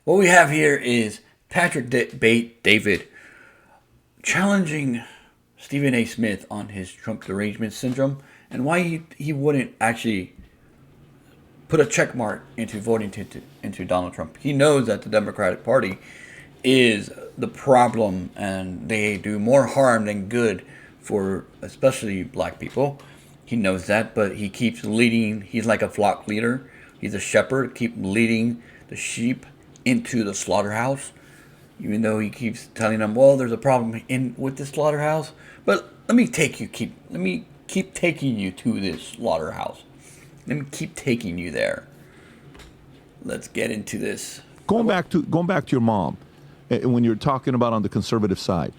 What we have here is Patrick David challenging Stephen A. Smith on his Trump derangement syndrome and why he wouldn't actually put a check mark into voting into Donald Trump. He knows that the Democratic Party is the problem and they do more harm than good for especially black people. He knows that, but he keeps leading. He's like a flock leader. He's a shepherd, keep leading the sheep into the slaughterhouse, even though he keeps telling them, well, there's a problem with the slaughterhouse. But let me keep taking you to this slaughterhouse. Let me keep taking you there. Let's get into this. Going back to your mom, when you're talking about on the conservative side,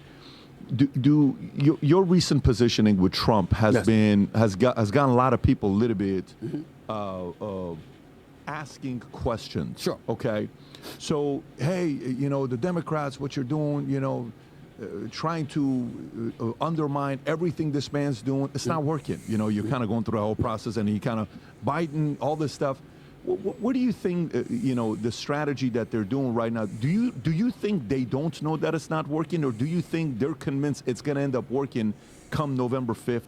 your recent positioning with Trump has gotten a lot of people a little bit asking questions. Sure. Okay. So hey, the Democrats, what you're doing, trying to undermine everything this man's doing, it's not working. You're kind of going through the whole process, and he kind of Biden, all this stuff. What do you think? The strategy that they're doing right now. Do you think they don't know that it's not working, or do you think they're convinced it's going to end up working come November 5th,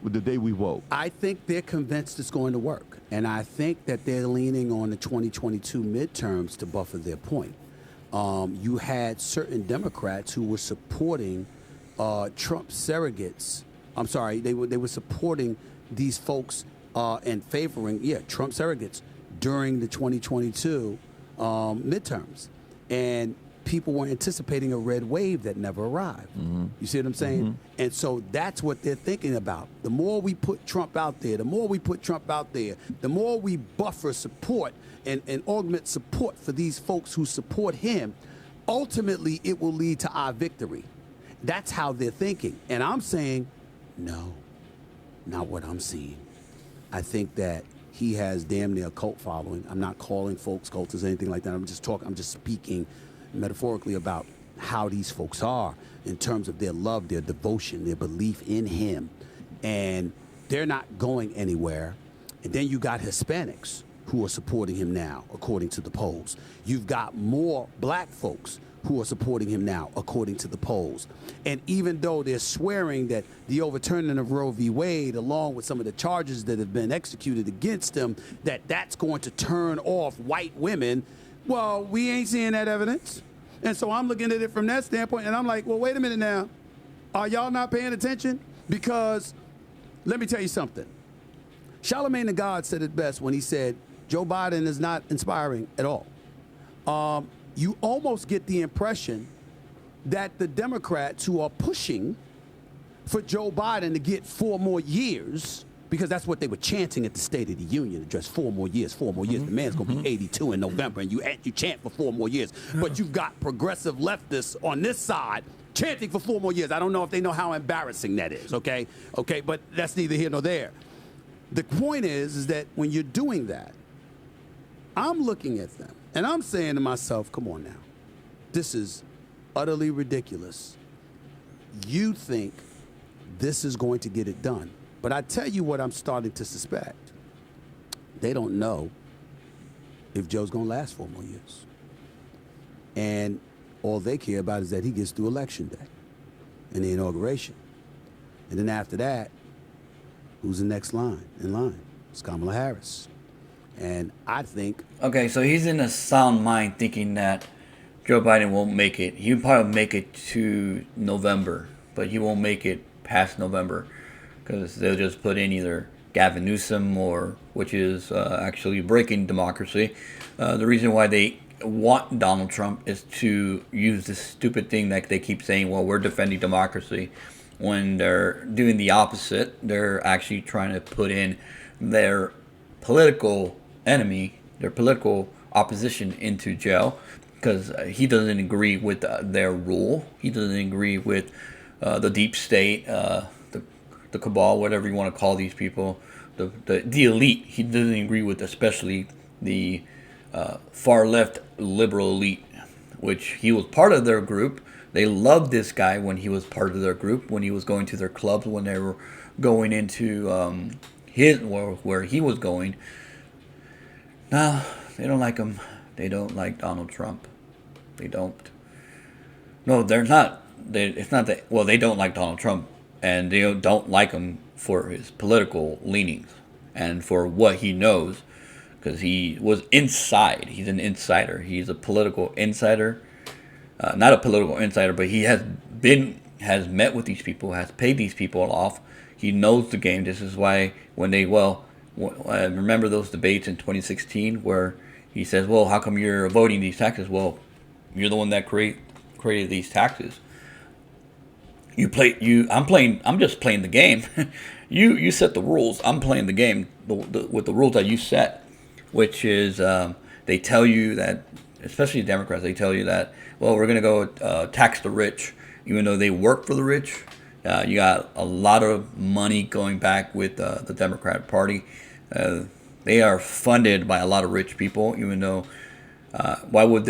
with the day we vote? I think they're convinced it's going to work, and I think that they're leaning on the 2022 midterms to buffer their point. You had certain Democrats who were supporting Trump surrogates. I'm sorry, they were supporting these folks and favoring Trump surrogates during the 2022 midterms, and people were anticipating a red wave that never arrived. Mm-hmm. You see what I'm saying? Mm-hmm. And so that's what they're thinking about. The more we put Trump out there, the more we buffer support and augment support for these folks who support him, ultimately it will lead to our victory. That's how they're thinking. And I'm saying, no, not what I'm seeing. I think that he has damn near a cult following. I'm not calling folks cultists or anything like that. I'm just speaking metaphorically about how these folks are in terms of their love, their devotion, their belief in him. And they're not going anywhere. And then you got Hispanics who are supporting him now, according to the polls. You've got more black folks who are supporting him now, according to the polls. And even though they're swearing that the overturning of Roe v. Wade, along with some of the charges that have been executed against him, that's going to turn off white women, well, we ain't seeing that evidence. And so I'm looking at it from that standpoint, and I'm like, well, wait a minute now. Are y'all not paying attention? Because let me tell you something. Charlemagne the God said it best when he said, Joe Biden is not inspiring at all. You almost get the impression that the Democrats who are pushing for Joe Biden to get 4 more years, because that's what they were chanting at the State of the Union address, 4 more years, 4 more years. The man's going to be 82 in November, and you chant for 4 more years. But you've got progressive leftists on this side chanting for 4 more years. I don't know if they know how embarrassing that is, okay? Okay, but that's neither here nor there. The point is that when you're doing that, I'm looking at them, and I'm saying to myself, come on now. This is utterly ridiculous. You think this is going to get it done. But I tell you what I'm starting to suspect. They don't know if Joe's going to last 4 more years. And all they care about is that he gets through Election Day and the inauguration. And then after that, who's the next in line? It's Kamala Harris. And I think... Okay, so he's in a sound mind thinking that Joe Biden won't make it. He'll probably make it to November, but he won't make it past November because they'll just put in either Gavin Newsom which is actually breaking democracy. The reason why they want Donald Trump is to use this stupid thing that they keep saying, well, we're defending democracy. When they're doing the opposite, they're actually trying to put in their political enemy, their political opposition into jail because he doesn't agree with their rule. He doesn't agree with the deep state, the cabal, whatever you want to call these people, the elite. He doesn't agree with especially the far left liberal elite, which he was part of their group. They loved this guy when he was part of their group, when he was going to their clubs, when they were going into where he was going. No, they don't like him. They don't like Donald Trump. They don't. No, they're not. It's not that. Well, they don't like Donald Trump, and they don't like him for his political leanings and for what he knows, because he was inside. He's an insider. He's a political insider. Not a political insider, but he has met with these people, has paid these people off. He knows the game. This is why when I remember those debates in 2016 where he says, "Well, how come you're voting these taxes?" Well, you're the one that created these taxes. I'm just playing the game. You set the rules. I'm playing the game with the rules that you set, which is they tell you that, especially Democrats, they tell you that, well, we're going to go tax the rich, even though they work for the rich. You got a lot of money going back with the Democrat Party. They are funded by a lot of rich people, even though why would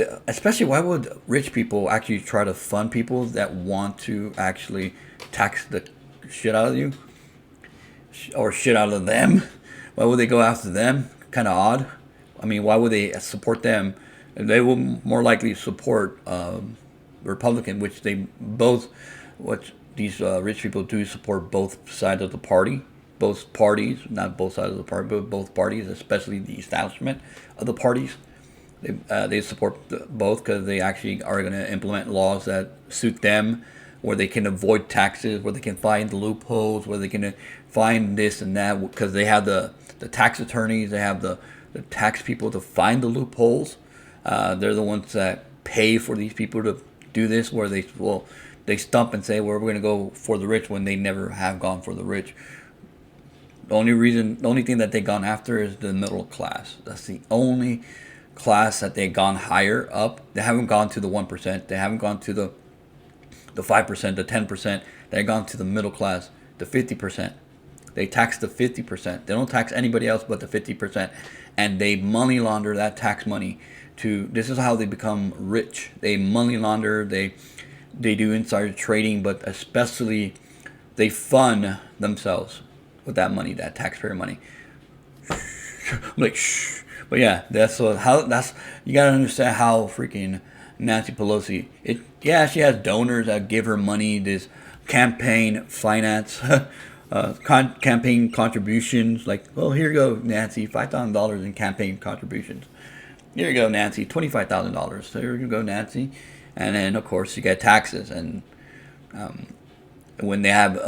rich people actually try to fund people that want to actually tax the shit out of you or shit out of them? Why would they go after them? Kind of odd. I mean, why would they support them? They will more likely support Republican, which what these rich people do support both sides of the party, both parties, not both sides of the party, but both parties, especially the establishment of the parties. They support both because they actually are going to implement laws that suit them, where they can avoid taxes, where they can find the loopholes, where they can find this and that, because they have the tax attorneys, they have the tax people to find the loopholes. They're the ones that pay for these people to do this, where they stump and say, well, we're going to go for the rich when they never have gone for the rich. The only thing that they've gone after is the middle class. That's the only class that they've gone higher up. They haven't gone to the 1%. They haven't gone to the 5%, the 10%. They've gone to the middle class, the 50%. They tax the 50%. They don't tax anybody else but the 50%. And they money launder that tax money this is how they become rich. They money launder, they do insider trading, but especially they fund themselves with that money, that taxpayer money. I'm like, shh. But yeah, you gotta understand how freaking Nancy Pelosi. She has donors that give her money, this campaign finance, campaign contributions. Like, well, here you go, Nancy, $5,000 in campaign contributions. Here you go, Nancy, $25,000. There you go, Nancy. And then of course you get taxes, and when they have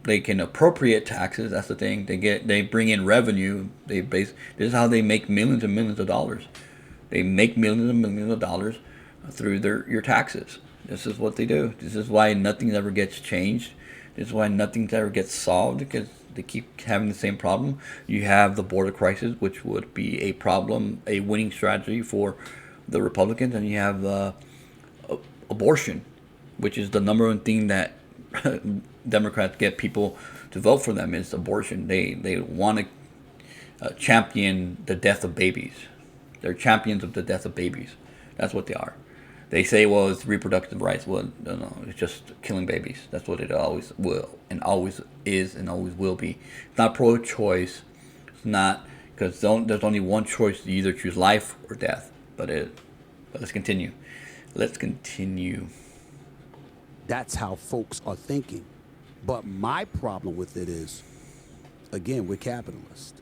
they can appropriate taxes. That's the thing. They bring in revenue. This is how they make millions and millions of dollars. They make millions and millions of dollars through your taxes. This is what they do. This is why nothing ever gets changed. This is why nothing ever gets solved, because they keep having the same problem. You have the border crisis, which would be a problem, a winning strategy for the Republicans, and you have abortion, which is the number one thing that Democrats get people to vote for them, is abortion. They want to champion the death of babies. They're champions of the death of babies. That's what they are. They say, well, it's reproductive rights. Well, no, it's just killing babies. That's what it always will and always is and always will be. It's not pro-choice. It's not, because there's only one choice. You either choose life or death. But let's continue. That's how folks are thinking. But my problem with it is, again, we're capitalists.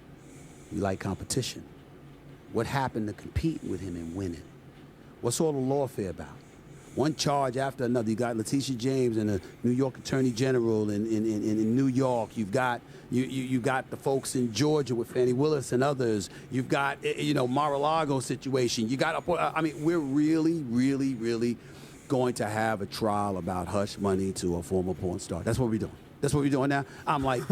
We like competition. What happened to competing with him and winning? What's all the lawfare about? One charge after another. You got Letitia James and the New York Attorney General in New York. You've got you got the folks in Georgia with Fannie Willis and others. You've got Mar-a-Lago situation. You got we're really, really, really going to have a trial about hush money to a former porn star. That's what we're doing. That's what we're doing now. I'm like,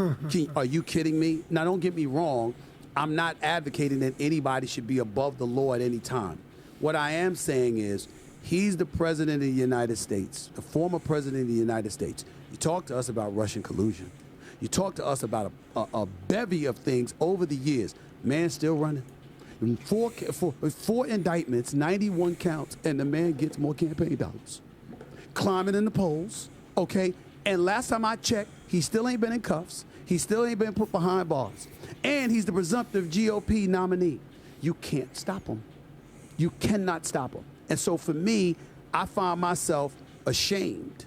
are you kidding me? Now, don't get me wrong. I'm not advocating that anybody should be above the law at any time. What I am saying is, he's the president of the United States, the former president of the United States. You talk to us about Russian collusion. You talk to us about a bevy of things over the years. Man still running. Four indictments, 91 counts, and the man gets more campaign dollars. Climbing in the polls, okay? And last time I checked, he still ain't been in cuffs. He still ain't been put behind bars. And he's the presumptive GOP nominee. You can't stop him. You cannot stop him. And so for me, I find myself ashamed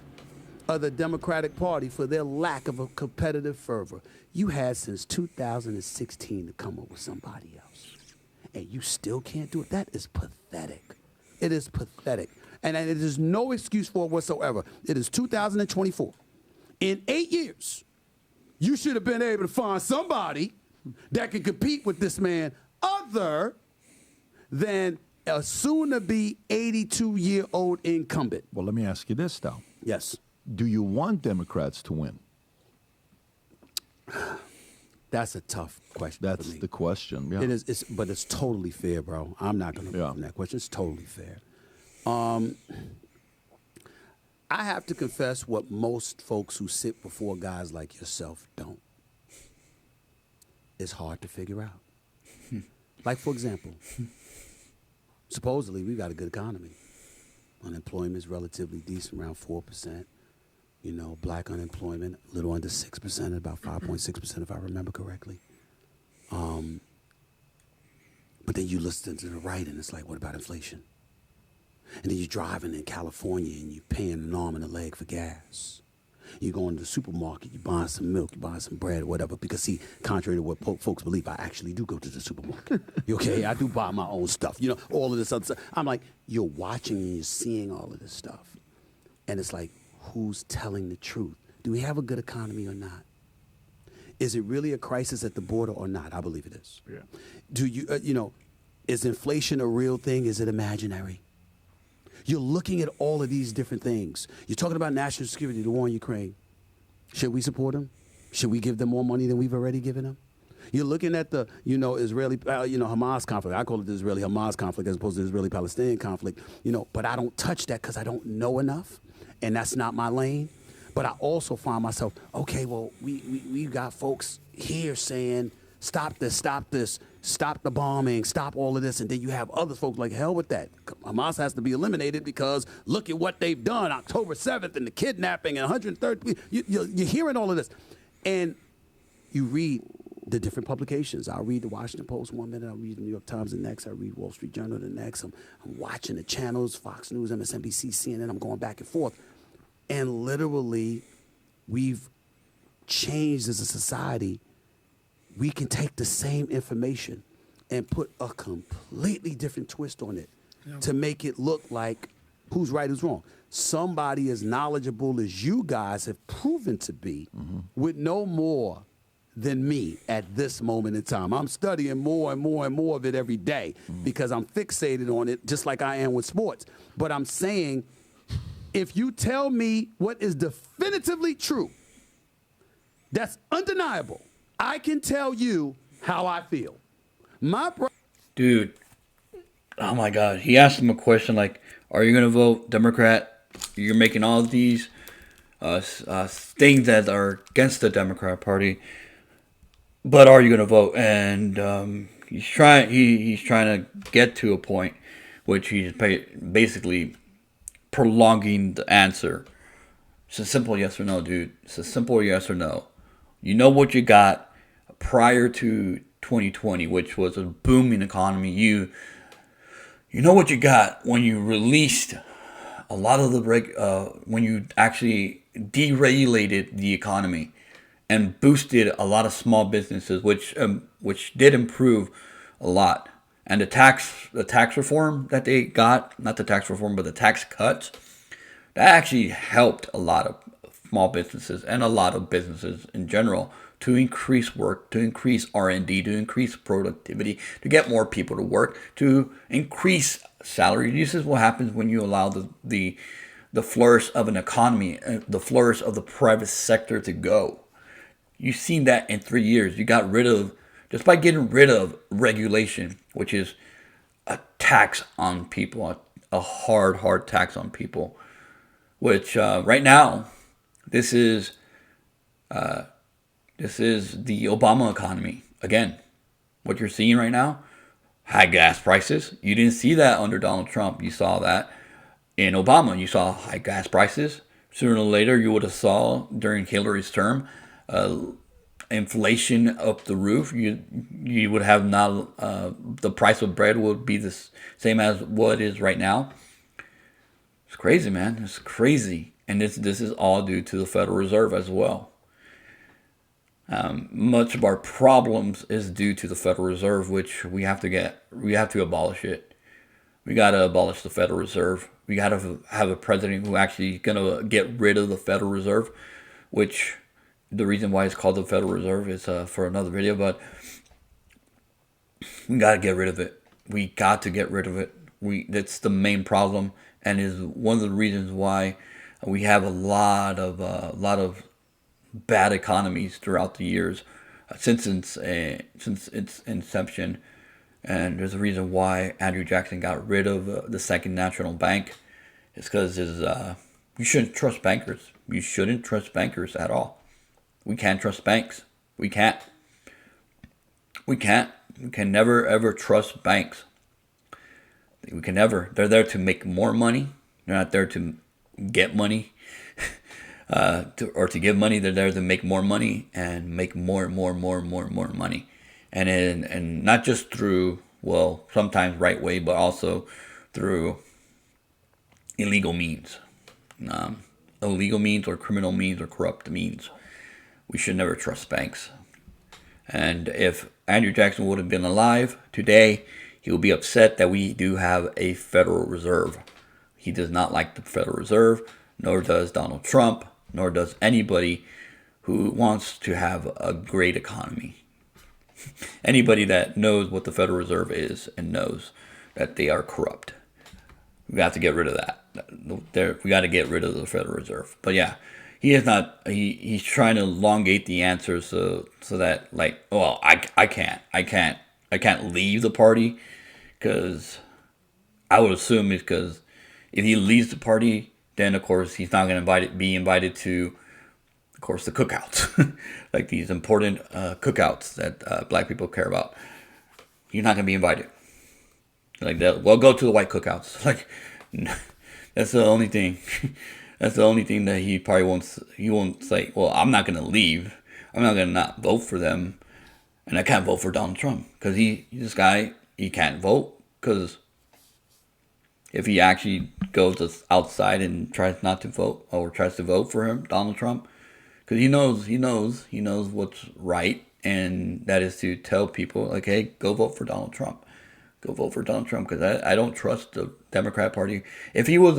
of the Democratic Party for their lack of a competitive fervor. You had since 2016 to come up with somebody else, and you still can't do it. That is pathetic. It is pathetic. And it is no excuse for it whatsoever. It is 2024. In 8 years, you should have been able to find somebody that can compete with this man other than a soon-to-be 82-year-old incumbent. Well, let me ask you this, though. Yes. Do you want Democrats to win? That's a tough question. That's for me. the question. Yeah. It is, but it's totally fair, bro. I'm not going to run from that question. It's totally fair. I have to confess what most folks who sit before guys like yourself don't. It's hard to figure out. Like, for example, supposedly we've got a good economy. Unemployment is relatively decent, around 4%. You know, black unemployment, a little under 6%, about 5.6% if I remember correctly. But then you listen to the right and it's like, what about inflation? And then you're driving in California and you're paying an arm and a leg for gas. You go into the supermarket, you're buying some milk, you're buying some bread or whatever. Because, see, contrary to what folks believe, I actually do go to the supermarket. Okay? I do buy my own stuff. You know, all of this other stuff. I'm like, you're watching and you're seeing all of this stuff. And it's like, who's telling the truth? Do we have a good economy or not? Is it really a crisis at the border or not? I believe it is. Yeah. Do you, is inflation a real thing? Is it imaginary? You're looking at all of these different things. You're talking about national security, the war in Ukraine. Should we support them? Should we give them more money than we've already given them? You're looking at the, Israeli, Hamas conflict. I call it the Israeli-Hamas conflict as opposed to the Israeli-Palestinian conflict. But I don't touch that because I don't know enough, and that's not my lane. But I also find myself, okay, well, we got folks here saying, stop this, stop the bombing, stop all of this. And then you have other folks like, hell with that. Hamas has to be eliminated because look at what they've done, October 7th and the kidnapping and 130. You're hearing all of this. And you read the different publications. I'll read the Washington Post one minute. I'll read the New York Times the next. I read Wall Street Journal the next. I'm watching the channels, Fox News, MSNBC, CNN. I'm going back and forth. And literally, we've changed as a society. We can take the same information and put a completely different twist on it to make it look like who's right, who's wrong. Somebody as knowledgeable as you guys have proven to be would know more than me at this moment in time. I'm studying more and more and more of it every day because I'm fixated on it just like I am with sports. But I'm saying, if you tell me what is definitively true, that's undeniable, I can tell you how I feel. Dude, oh my God. He asked him a question like, are you going to vote Democrat? You're making all of these things that are against the Democrat Party, but are you going to vote? And he's trying to get to a point which he's basically prolonging the answer. It's a simple yes or no, dude. It's a simple yes or no. You know what you got prior to 2020, which was a booming economy. You know what you got when you released a lot of the when you actually deregulated the economy and boosted a lot of small businesses, which did improve a lot. And the tax reform that they got, not the tax reform, but the tax cuts, that actually helped a lot of small businesses and a lot of businesses in general to increase work, to increase R&D, to increase productivity, to get more people to work, to increase salary. This is what happens when you allow the flourish of an economy, the flourish of the private sector to go. You've seen that in 3 years. You got rid of, just by getting rid of regulation, which is a tax on people, a hard tax on people, which right now, this is the Obama economy. Again, what you're seeing right now, high gas prices. You didn't see that under Donald Trump. You saw that in Obama. You saw high gas prices. Sooner or later, you would have saw during Hillary's term, inflation up the roof. You would have now the price of bread would be the same as what it is right now. It's crazy, man. It's crazy. And this is all due to the Federal Reserve as well. Much of our problems is due to the Federal Reserve, which we have to abolish it. We got to abolish the Federal Reserve. We got to have a president who actually going to get rid of the Federal Reserve, which the reason why it's called the Federal Reserve is for another video, but we got to get rid of it. We got to get rid of it. That's the main problem, and is one of the reasons why we have a lot of bad economies throughout the years since its inception. And there's a reason why Andrew Jackson got rid of the Second National Bank. It's because you shouldn't trust bankers. You shouldn't trust bankers at all. We can't trust banks. We can't. We can't. We can never ever trust banks. We can never. They're there to make more money. They're not there to get money. To give money. They're there to make more money and make more money. And not just through, well, sometimes right way, but also through illegal means. Illegal means or criminal means or corrupt means. We should never trust banks. And if Andrew Jackson would have been alive today, he would be upset that we do have a Federal Reserve. He does not like the Federal Reserve, nor does Donald Trump, nor does anybody who wants to have a great economy. Anybody that knows what the Federal Reserve is and knows that they are corrupt. We got to get rid of that. We got to get rid of the Federal Reserve. But yeah, he is not. He's trying to elongate the answer so that like, well, I can't leave the party, because I would assume it's because if he leaves the party, then of course he's not going to be invited to, of course, the cookouts, like these important cookouts that black people care about. You're not going to be invited. Like that. Well, go to the white cookouts. Like that's the only thing. That's the only thing that he probably won't. He won't say, well, I'm not going to leave. I'm not going to not vote for them, and I can't vote for Donald Trump because this guy, he can't vote because if he actually goes outside and tries not to vote or tries to vote for him, Donald Trump, because he knows what's right, and that is to tell people like, hey, go vote for Donald Trump. Go vote for Donald Trump, because I don't trust the Democrat Party. If he was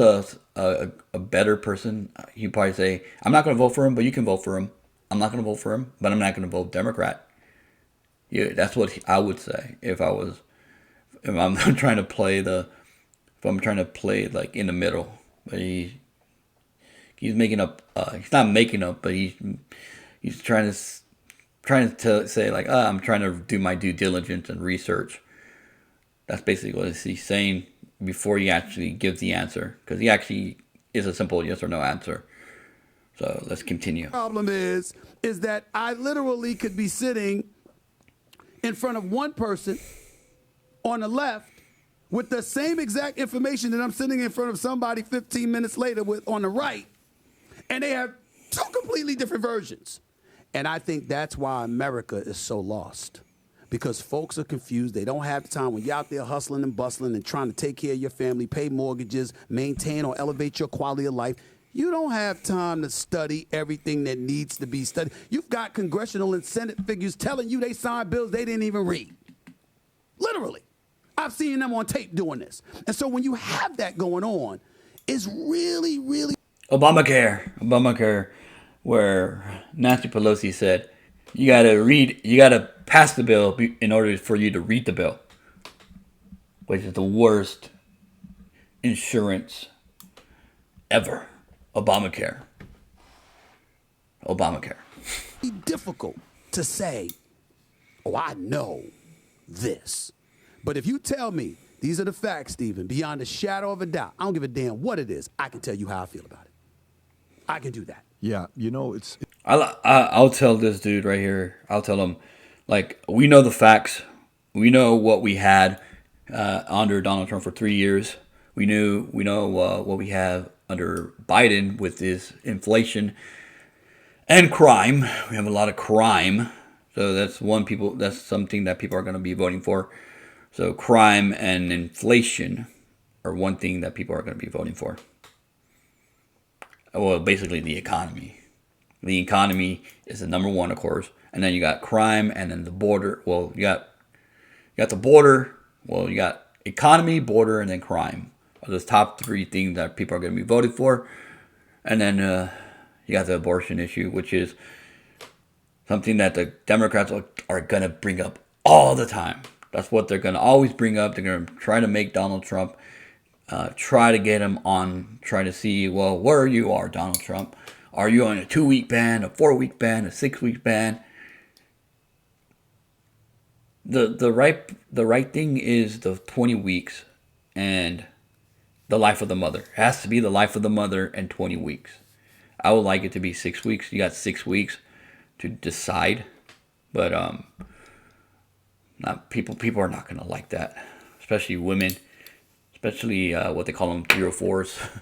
a better person, he'd probably say, I'm not going to vote for him, but you can vote for him. I'm not going to vote for him, but I'm not going to vote Democrat. Yeah, that's what I would say if I'm trying to play like in the middle. But he's making up. He's not making up, but he's trying to say like, I'm trying to do my due diligence and research. That's basically what he's saying before he actually gives the answer, because he actually is a simple yes or no answer. So let's continue. Problem is that I literally could be sitting in front of one person on the left with the same exact information that I'm sitting in front of somebody 15 minutes later with on the right, and they have two completely different versions. And I think that's why America is so lost. Because folks are confused. They don't have the time when you're out there hustling and bustling and trying to take care of your family, pay mortgages, maintain or elevate your quality of life. You don't have time to study everything that needs to be studied. You've got congressional and Senate figures telling you they signed bills they didn't even read. Literally. I've seen them on tape doing this. And so when you have that going on, it's really, really... Obamacare, where Nancy Pelosi said, you gotta pass the bill in order for you to read the bill, which is the worst insurance ever. Obamacare. Difficult to say, oh, I know this. But if you tell me these are the facts, Stephen, beyond a shadow of a doubt, I don't give a damn what it is, I can tell you how I feel about it. I can do that. Yeah, it's... I'll tell this dude right here. I'll tell him, like, we know the facts. We know what we had under Donald Trump for 3 years. We know what we have under Biden with his inflation and crime. We have a lot of crime, so that's something that people are going to be voting for. So crime and inflation are one thing that people are going to be voting for. well, basically the economy. The economy is the number one, of course, and then you got crime, and then the border. Well, you got the border. Well, you got economy, border, and then crime. Are those top three things that people are going to be voted for, and then you got the abortion issue, which is something that the Democrats are going to bring up all the time. That's what they're going to always bring up. They're going to try to make Donald Trump, try to get him on, try to see, well, where you are, Donald Trump. Are you on a 2-week ban, a 4-week ban, a 6-week ban? The right thing is the 20 weeks and the life of the mother. It has to be the life of the mother and 20 weeks. I would like it to be 6 weeks. You got 6 weeks to decide, but not people are not gonna like that, especially women, especially what they call them 304s.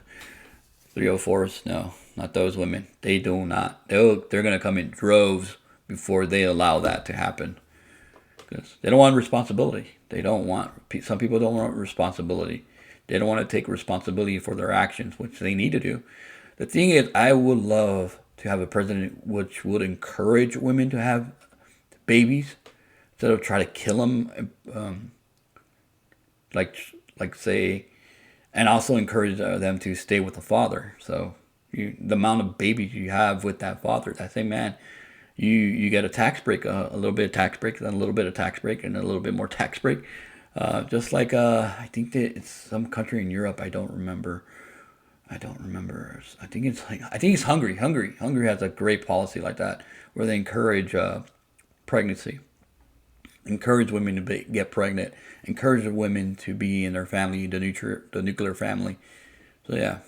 304s, no, not those women. They do not. They're gonna come in droves before they allow that to happen, because they don't want responsibility. Some people don't want responsibility. They don't want to take responsibility for their actions, which they need to do. The thing is, I would love to have a president which would encourage women to have babies instead of try to kill them, like say, and also encourage them to stay with the father. So the amount of babies you have with that father, that same man, you get a tax break, a little bit of tax break, then a little bit of tax break, and a little bit more tax break. Just like I think that it's some country in Europe. I don't remember. I think it's Hungary. Hungary has a great policy like that, where they encourage pregnancy, encourage women to get pregnant, encourage women to be in their family, the nuclear family. So yeah,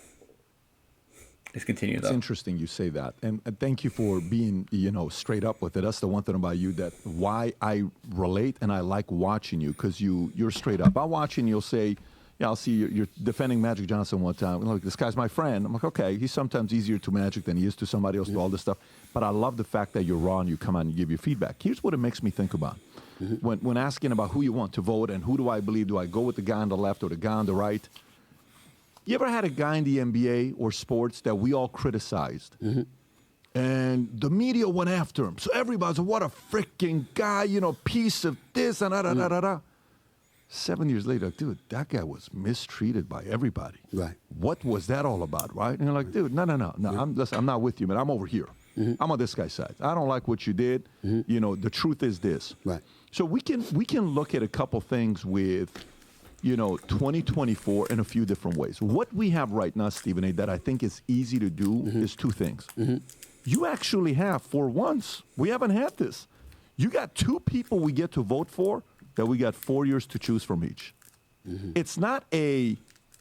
let's continue though. It's interesting you say that, and thank you for being straight up with it. That's the one thing about you that why I relate and I like watching you, because you're straight up. I watch and you'll say, yeah, I'll see you're defending Magic Johnson one time. Look, this guy's my friend. I'm like, okay, he's sometimes easier to Magic than he is to somebody else, to all this stuff. But I love the fact that you're raw and you come out and you give your feedback. Here's what it makes me think about. When asking about who you want to vote and who do I believe, do I go with the guy on the left or the guy on the right? You ever had a guy in the NBA or sports that we all criticized? And the media went after him. So everybody's like, what a freaking guy, piece of this and da-da-da-da-da. 7 years later, dude, that guy was mistreated by everybody. Right. What was that all about, right? And you're like, dude, no. I'm not with you, man. I'm over here. I'm on this guy's side. I don't like what you did. The truth is this. Right. So we can look at a couple things with, 2024 in a few different ways. What we have right now, Stephen A., that I think is easy to do is two things. You actually have, for once, we haven't had this. You got two people we get to vote for that we got 4 years to choose from each. It's not a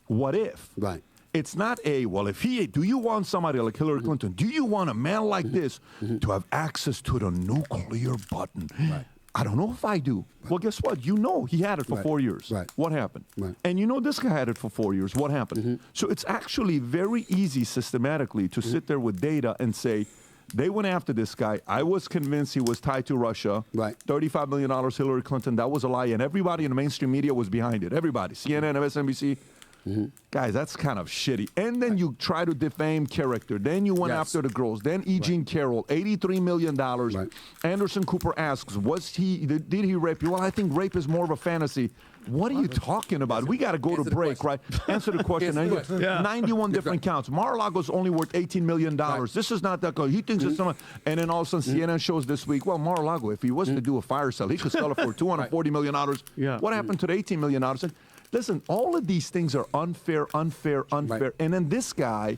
what if. Right. It's not a, well, do you want somebody like Hillary Clinton? Do you want a man like this to have access to the nuclear button? Right. I don't know if I do. Right. Well, guess what? He had it for 4 years. Right. What happened? Right. And this guy had it for 4 years. What happened? So it's actually very easy systematically to sit there with data and say, they went after this guy. I was convinced he was tied to Russia. Right. $35 million Hillary Clinton. That was a lie. And everybody in the mainstream media was behind it. Everybody. CNN, MSNBC. Guys, that's kind of shitty. And then you try to defame character. Then you went after the girls. Then E. Jean Carroll, $83 million. Right. Anderson Cooper asks, did he rape you? Well, I think rape is more of a fantasy. What are you talking about? We got to go to break, right? Answer the question. 91 different counts. Mar-a-Lago's only worth $18 million. Right. This is not that good. He thinks it's someone. And then all of a sudden, CNN shows this week, well, Mar-a-Lago, if he was to do a fire sale, he could sell it for $240 million. Yeah. What happened to the $18 million? Listen, all of these things are unfair. Right. And then this guy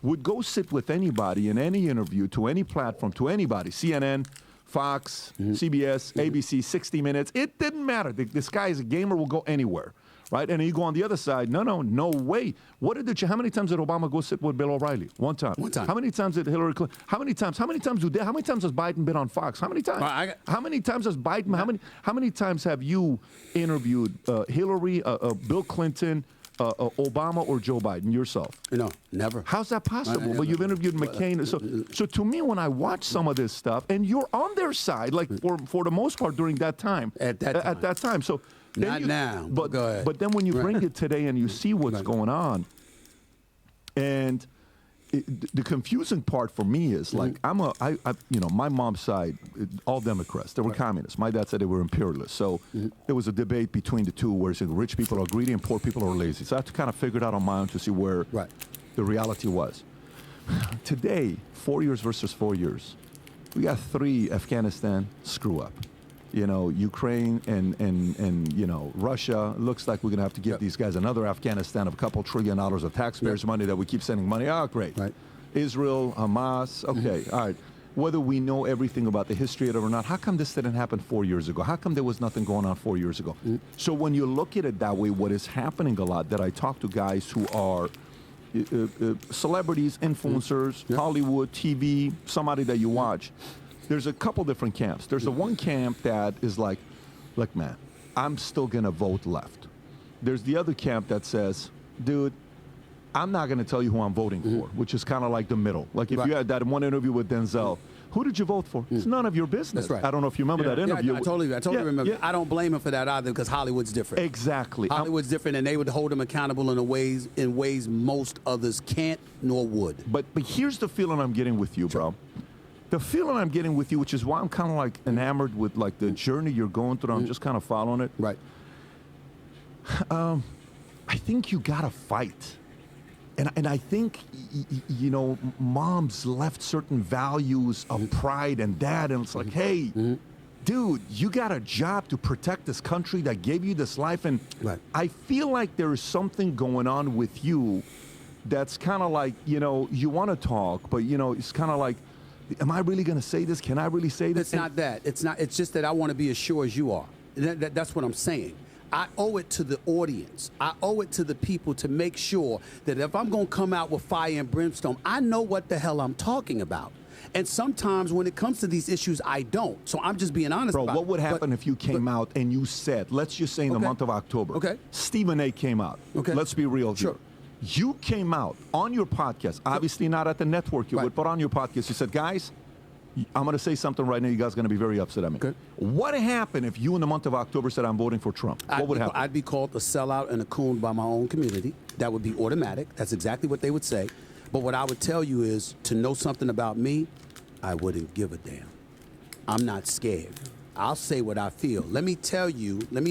would go sit with anybody in any interview, to any platform, to anybody, CNN, Fox, CBS, ABC, 60 Minutes. It didn't matter. This guy is a gamer, will go anywhere, right? And then you go on the other side. No way. How many times did Obama go sit with Bill O'Reilly? One time. How many times did Hillary Clinton? How many times has Biden been on Fox? How many times? How many times has Biden? How many times have you interviewed Hillary, Bill Clinton, Obama, or Joe Biden yourself? No, never. How's that possible? But you've interviewed McCain. So to me, when I watch some of this stuff, and you're on their side, like for the most part during that time. At that time. So. Not now. But go ahead. But then when you bring it today and you see what's going on, and the confusing part for me is like my mom's side, all Democrats. They were communists. My dad said they were imperialists. So there was a debate between the two where rich people are greedy and poor people are lazy. So I had to kind of figure it out on my own to see where the reality was. Today, 4 years versus 4 years, we got 3 Afghanistan screw up. Ukraine and Russia. Looks like we're going to have to give these guys another Afghanistan of a couple $1 trillion of taxpayers' money that we keep sending money. Oh, great. Right. Israel, Hamas. Okay, all right. Whether we know everything about the history of it or not, how come this didn't happen 4 years ago? How come there was nothing going on 4 years ago? So when you look at it that way, what is happening a lot, that I talk to guys who are celebrities, influencers, Hollywood, TV, somebody that you watch, there's a couple different camps. There's the one camp that is like, look, man, I'm still going to vote left. There's the other camp that says, dude, I'm not going to tell you who I'm voting for, which is kind of like the middle. Like if you had that one interview with Denzel, who did you vote for? It's none of your business. That's right. I don't know if you remember that interview. I totally remember. Yeah. I don't blame him for that either because Hollywood's different. Exactly. Hollywood's different, and they would hold him accountable in ways most others can't nor would. But here's the feeling I'm getting with you, bro. The feeling I'm getting with you, which is why I'm kind of like enamored with like the journey you're going through. I'm just kind of following it. Right. I think you gotta fight, and I think moms left certain values of pride and dad, and it's like, hey, dude, you got a job to protect this country that gave you this life, and I feel like there is something going on with you that's kind of like you want to talk, but it's kind of like, am I really going to say this? Can I really say this? It's not that. It's not. It's just that I want to be as sure as you are. That's what I'm saying. I owe it to the audience. I owe it to the people to make sure that if I'm going to come out with fire and brimstone, I know what the hell I'm talking about. And sometimes when it comes to these issues, I don't. So I'm just being honest about it. Bro, what would happen if you came out and you said, let's just say in the month of October, Stephen A. came out. Let's be real here. Sure. You came out on your podcast, obviously not at the network you would, but on your podcast, you said, guys, I'm going to say something right now. You guys are going to be very upset at me. What happened if you in the month of October said, I'm voting for Trump? What would happen? I'd be called a sellout and a coon by my own community. That would be automatic. That's exactly what they would say. But what I would tell you is to know something about me, I wouldn't give a damn. I'm not scared. I'll say what I feel. Let me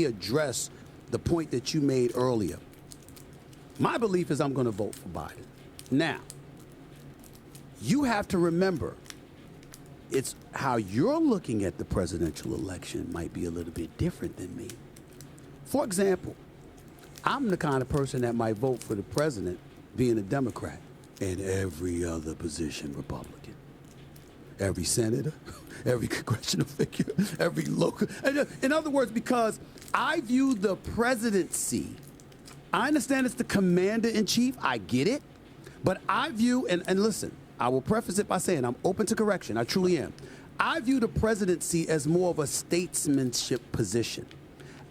address the point that you made earlier. My belief is I'm going to vote for Biden. Now, you have to remember, it's how you're looking at the presidential election might be a little bit different than me. For example, I'm the kind of person that might vote for the president being a Democrat and every other position Republican. Every senator, every congressional figure, every local. In other words, because I view the presidency, I understand it's the commander-in-chief, I get it, but I view, and listen, I will preface it by saying I'm open to correction, I truly am. I view the presidency as more of a statesmanship position.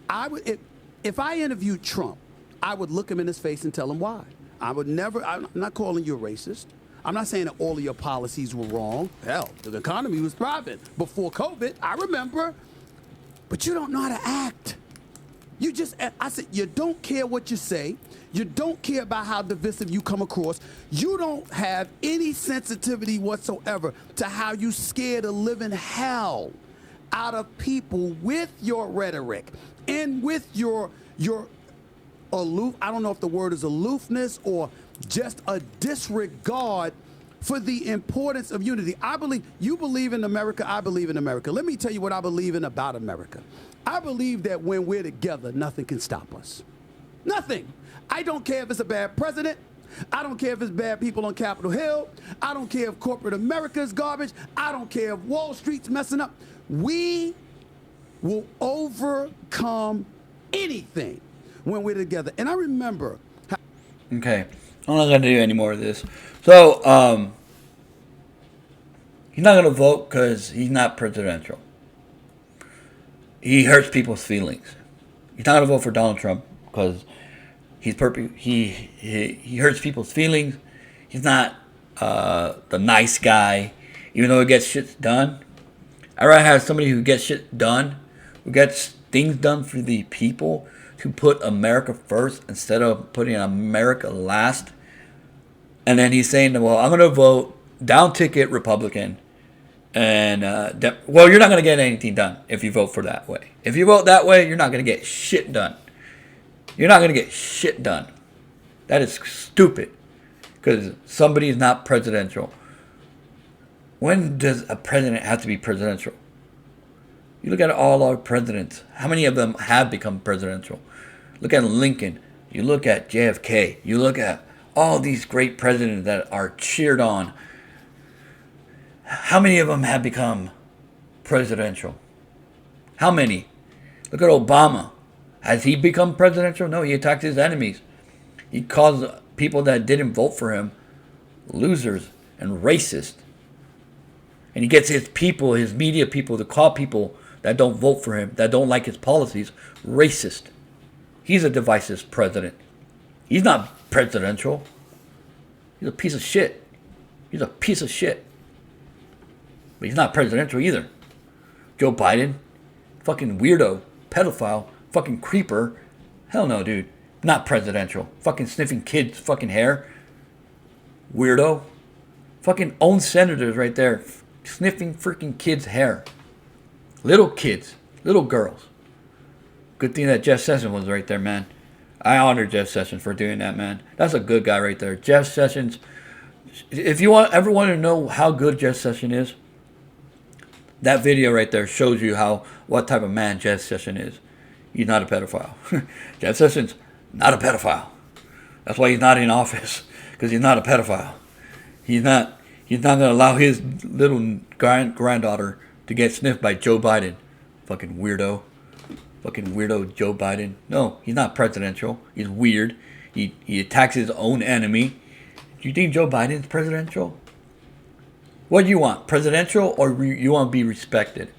If I interviewed Trump, I would look him in his face and tell him why. I'm not calling you a racist. I'm not saying that all of your policies were wrong. Hell, the economy was thriving before COVID, I remember. But you don't know how to act. I said, you don't care what you say. You don't care about how divisive you come across. You don't have any sensitivity whatsoever to how you scare the living hell out of people with your rhetoric and with your aloof, I don't know if the word is aloofness or just a disregard for the importance of unity. You believe in America, I believe in America. Let me tell you what I believe in about America. I believe that when we're together, nothing can stop us. Nothing. I don't care if it's a bad president. I don't care if it's bad people on Capitol Hill. I don't care if corporate America is garbage. I don't care if Wall Street's messing up. We will overcome anything when we're together. And I remember. Okay. I'm not going to do any more of this. So, he's not going to vote because he's not presidential. He hurts people's feelings. He's not going to vote for Donald Trump because he hurts people's feelings. He's not the nice guy, even though he gets shit done. I'd rather have somebody who gets shit done, who gets things done for the people, who put America first instead of putting America last. And then he's saying, well, I'm going to vote down ticket Republican. And, well, you're not going to get anything done if you vote for that way. If you vote that way, you're not going to get shit done. You're not going to get shit done. That is stupid. Because somebody is not presidential. When does a president have to be presidential? You look at all our presidents. How many of them have become presidential? Look at Lincoln. You look at JFK. You look at all these great presidents that are cheered on. How many of them have become presidential? How many? Look at Obama. Has he become presidential? No, he attacked his enemies. He calls people that didn't vote for him losers and racist. And he gets his people, his media people, to call people that don't vote for him, that don't like his policies, racist. He's a divisive president. He's not presidential. He's a piece of shit. He's a piece of shit. But he's not presidential either. Joe Biden, fucking weirdo, pedophile, fucking creeper. Hell no, dude. Not presidential. Fucking sniffing kids' fucking hair. Weirdo. Fucking own senators right there. Sniffing freaking kids' hair. Little kids. Little girls. Good thing that Jeff Sessions was right there, man. I honor Jeff Sessions for doing that, man. That's a good guy right there. Jeff Sessions. If you ever want to know how good Jeff Sessions is, that video right there shows you what type of man Jeff Sessions is. He's not a pedophile. Jeff Sessions, not a pedophile. That's why he's not in office, because he's not a pedophile. He's not going to allow his little granddaughter to get sniffed by Joe Biden. Fucking weirdo. Fucking weirdo Joe Biden. No, he's not presidential. He's weird. He attacks his own enemy. Do you think Joe Biden's presidential? What do you want? Presidential, or you want to be respected?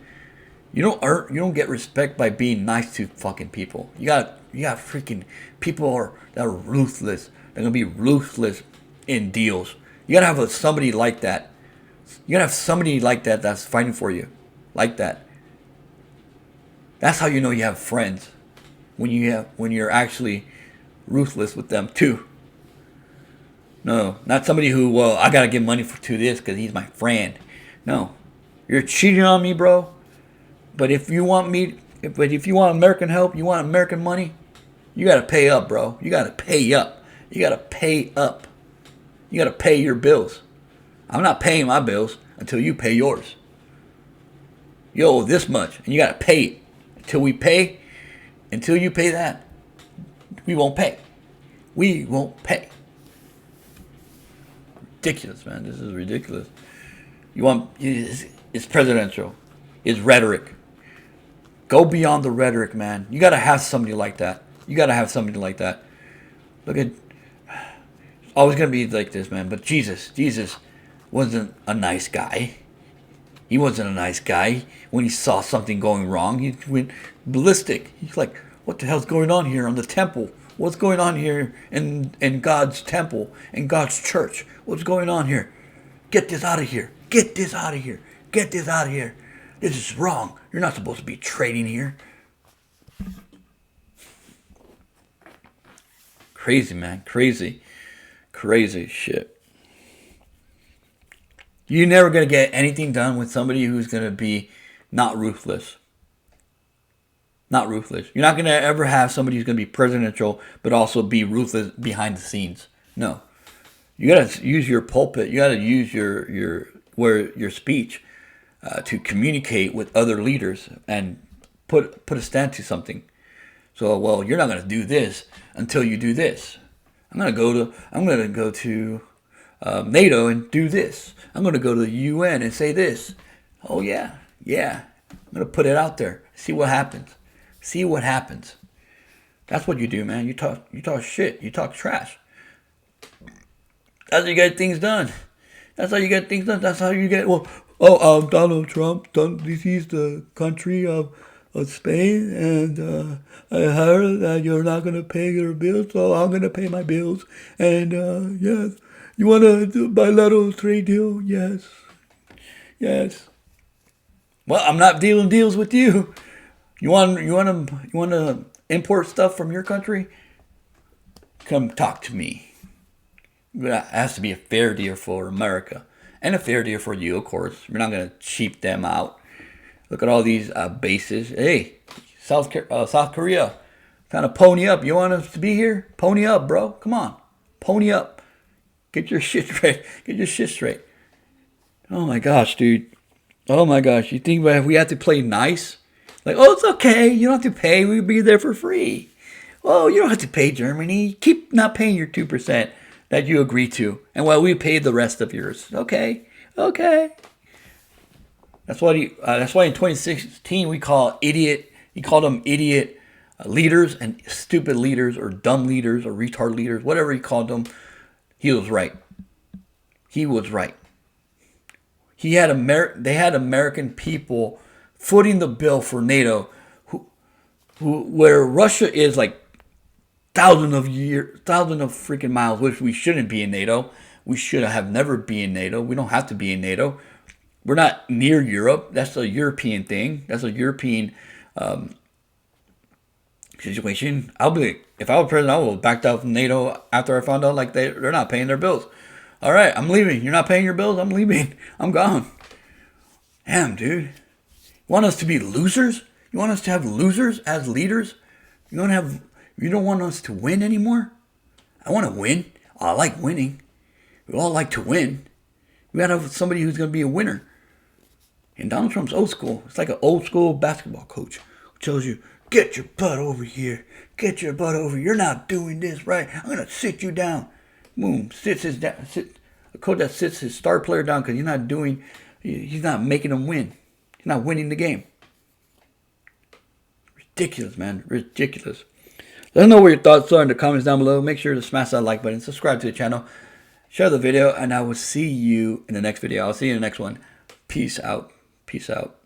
You don't get respect by being nice to fucking people. You got freaking people that are ruthless. They're gonna be ruthless in deals. You gotta have somebody like that. You gotta have somebody like that that's fighting for you, like that. That's how you know you have friends. When you're actually ruthless with them too. No, not somebody who, well, I gotta give money to this because he's my friend. No, you're cheating on me, bro. But if you want American help, you want American money, you gotta pay up, bro. You gotta pay up. You gotta pay up. You gotta pay your bills. I'm not paying my bills until you pay yours. You owe this much, and you gotta pay it. Until you pay that, we won't pay. We won't pay. Ridiculous, man. This is ridiculous. It's presidential. It's rhetoric. Go beyond the rhetoric, man. You got to have somebody like that. Look at, it's always going to be like this, man. But Jesus wasn't a nice guy. He wasn't a nice guy. When he saw something going wrong, he went ballistic. He's like, what the hell's going on here on the temple? What's going on here in God's temple, in God's church? What's going on here? Get this out of here. Get this out of here. Get this out of here. This is wrong. You're not supposed to be trading here. Crazy, man. Crazy. Crazy shit. You're never going to get anything done with somebody who's going to be not ruthless. Not ruthless. You're not going to ever have somebody who's going to be presidential, but also be ruthless behind the scenes. No. You got to use your pulpit. You got to use your speech to communicate with other leaders and put a stand to something. So, well, you're not going to do this until you do this. I'm going to go to NATO and do this. I'm going to go to the UN and say this. Oh yeah. I'm going to put it out there. See what happens. That's what you do, man. You talk shit. You talk trash. That's how you get things done. That's how you get, Donald Trump, he's the country of Spain, and I heard that you're not going to pay your bills, so I'm going to pay my bills. And yes, you want to do a bilateral trade deal? Yes. Well, I'm not dealing deals with you. You want to import stuff from your country? Come talk to me. It has to be a fair deal for America and a fair deal for you, of course. We're not going to cheap them out. Look at all these bases. Hey, South Korea, kind of pony up. You want us to be here? Pony up, bro. Come on, pony up. Get your shit straight. Get your shit straight. Oh my gosh, dude. Oh my gosh. You think we have to play nice? Like, oh, it's okay. You don't have to pay. We'll be there for free. Oh, you don't have to pay Germany. Keep not paying your 2% that you agree to. And while we pay the rest of yours. Okay. That's why in 2016 we call idiot. He called them idiot leaders and stupid leaders or dumb leaders or retard leaders, whatever he called them. He was right. He was right. They had American people footing the bill for NATO, where Russia is like thousands of freaking miles, which we shouldn't be in NATO. We should have never been in NATO. We don't have to be in NATO. We're not near Europe. That's a European thing. That's a European situation. If I were president, I would have backed out from NATO after I found out like they're not paying their bills. All right, I'm leaving. You're not paying your bills? I'm leaving. I'm gone. Damn, dude. You want us to be losers? You want us to have losers as leaders? You don't want us to win anymore? I want to win. I like winning. We all like to win. We got to have somebody who's going to be a winner. And Donald Trump's old school. It's like an old school basketball coach who tells you, get your butt over here. Get your butt over here. You're not doing this right. I'm going to sit you down. Boom. A coach that sits his star player down because he's not making them win. He's not winning the game. Ridiculous, man. Ridiculous. Let us know what your thoughts are in the comments down below. Make sure to smash that like button. Subscribe to the channel. Share the video. And I will see you in the next video. I'll see you in the next one. Peace out. Peace out.